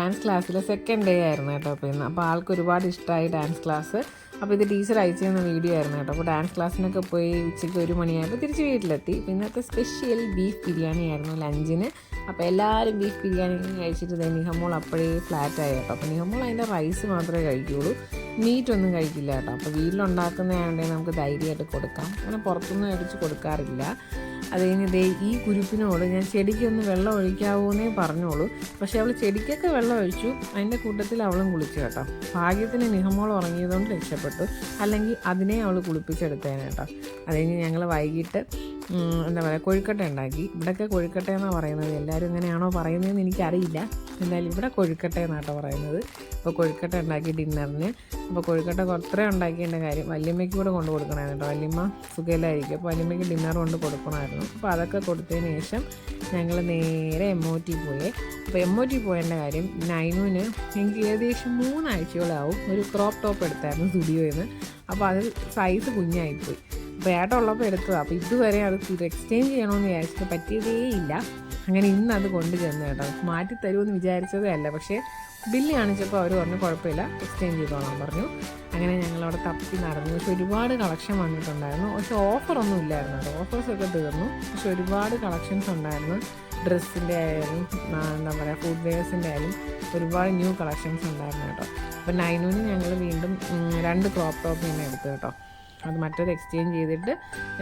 Dance ക്ലാസ്സിലെ second day ആയിരുന്നു കേട്ടോ. അപ്പോൾ ആൾക്ക് ഒരുപാട് ഇഷ്ടമായി ഡാൻസ് ക്ലാസ്. അപ്പോൾ ഇത് ടീച്ചർ അയച്ചു തന്ന വീഡിയോ ആയിരുന്നു കേട്ടോ. അപ്പോൾ ഡാൻസ് ക്ലാസ്സിനൊക്കെ പോയി ഉച്ചയ്ക്ക് 1 മണിയായപ്പോൾ തിരിച്ച് വീട്ടിലെത്തി. ഇന്നത്തെ സ്പെഷ്യൽ ബീഫ് ബിരിയാണി ആയിരുന്നു ലഞ്ചിന്. അപ്പോൾ എല്ലാവരും ബീഫ് ബിരിയാണി കഴിച്ചിട്ട് നിഹമോൾ അപ്പോഴേ ഫ്ലാറ്റായി കേട്ടോ. അപ്പോൾ നിഹമോൾ അതിൻ്റെ റൈസ് മാത്രമേ കഴിക്കുകയുള്ളൂ, മീറ്റൊന്നും കഴിക്കില്ല കേട്ടോ. അപ്പോൾ വീട്ടിലുണ്ടാക്കുന്നതാണെങ്കിൽ നമുക്ക് ധൈര്യമായിട്ട് കൊടുക്കാം, അങ്ങനെ പുറത്തുനിന്ന് മേടിച്ച് കൊടുക്കാറില്ല. അത് കഴിഞ്ഞ് ഈ കുരുപ്പിനോട് ഞാൻ ചെടിക്കൊന്ന് വെള്ളം ഒഴിക്കാവൂന്നേ പറഞ്ഞോളൂ. പക്ഷേ അവൾ ചെടിക്കൊക്കെ വെള്ളം ഒഴിച്ചു, അതിൻ്റെ കൂട്ടത്തിൽ അവളും കുളിച്ചു കേട്ടോ. ഭാഗ്യത്തിന് നിഹമോൾ ഉറങ്ങിയതുകൊണ്ട് രക്ഷപ്പെട്ടു, അല്ലെങ്കിൽ അതിനെ അവൾ കുളിപ്പിച്ചെടുത്തേനെ കേട്ടോ. അത് കഴിഞ്ഞ് ഞങ്ങൾ വൈകിട്ട് എന്താ പറയുക, കൊഴുക്കട്ട ഉണ്ടാക്കി. ഇവിടെയൊക്കെ കൊഴുക്കട്ട എന്നാണ് പറയുന്നത്, എല്ലാവരും ഇങ്ങനെയാണോ പറയുന്നതെന്ന് എനിക്കറിയില്ല. എന്തായാലും ഇവിടെ കൊഴുക്കട്ട എന്നാട്ടോ പറയുന്നത്. അപ്പോൾ കൊഴുക്കട്ട ഉണ്ടാക്കി ഡിന്നറിന്. അപ്പോൾ കൊഴുക്കട്ട അത്രയും ഉണ്ടാക്കിയതിൻ്റെ കാര്യം വല്യമ്മയ്ക്ക് കൂടെ കൊണ്ട് കൊടുക്കണമായിരുന്നു കേട്ടോ. വല്യമ്മ സുഖയിലായിരിക്കും, അപ്പോൾ വല്യമ്മയ്ക്ക് ഡിന്നർ കൊണ്ട് കൊടുക്കണമായിരുന്നു. അപ്പോൾ അതൊക്കെ കൊടുത്തതിന് ശേഷം ഞങ്ങൾ നേരെ MOT പോയി. അപ്പോൾ MOT പോയതിൻ്റെ കാര്യം, നൈനുവിന് എനിക്ക് ഏകദേശം 3 ആഴ്ചകളാവും ഒരു ക്രോപ്പ് ടോപ്പ് എടുത്തായിരുന്നു സ്റ്റുഡിയോയിൽ നിന്ന്. അപ്പോൾ അത് സൈസ് കുഞ്ഞായിപ്പോയി. അപ്പോൾ ഏട്ടമുള്ളപ്പോൾ എടുത്തതാണ്. അപ്പോൾ ഇതുവരെ അത് എക്സ്ചേഞ്ച് ചെയ്യണമെന്ന് വിചാരിച്ചിട്ട് പറ്റിയതേ ഇല്ല. അങ്ങനെ ഇന്ന് അത് കൊണ്ടു ചെന്ന് കേട്ടോ. മാറ്റി തരുമെന്ന് വിചാരിച്ചതേ അല്ല, പക്ഷേ ബില്ല് കാണിച്ചപ്പോൾ അവർ പറഞ്ഞു കുഴപ്പമില്ല, എക്സ്ചേഞ്ച് ചെയ്തോളാൻ പറഞ്ഞു. അങ്ങനെ ഞങ്ങളവിടെ തപ്പി നടന്നു. പക്ഷെ ഒരുപാട് കളക്ഷൻ വന്നിട്ടുണ്ടായിരുന്നു. പക്ഷേ ഓഫറൊന്നും ഇല്ലായിരുന്നു കേട്ടോ. ഓഫേഴ്സൊക്കെ തീർന്നു, പക്ഷെ ഒരുപാട് കളക്ഷൻസ് ഉണ്ടായിരുന്നു. ഡ്രസ്സിൻ്റെ ആയാലും എന്താ പറയുക, ഫുഡ് വെയർസിൻ്റെ ആയാലും ഒരുപാട് ന്യൂ കളക്ഷൻസ് ഉണ്ടായിരുന്നു കേട്ടോ. അപ്പോൾ നൈനുവിന് ഞങ്ങൾ വീണ്ടും 2 ക്രോപ്പ് ടോപ്പ് തന്നെ എടുത്തു കേട്ടോ. അത് മറ്റേത് എക്സ്ചേഞ്ച് ചെയ്തിട്ട്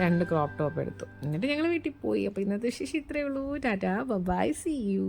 2 ക്രോപ്പ് ടോപ്പ് എടുത്തു. എന്നിട്ട് ഞങ്ങൾ വീട്ടിൽ പോയി. അപ്പോൾ ഇന്നത്തെ വിശേഷം ഇത്രയേ ഉള്ളൂ. Tata, bye, see U.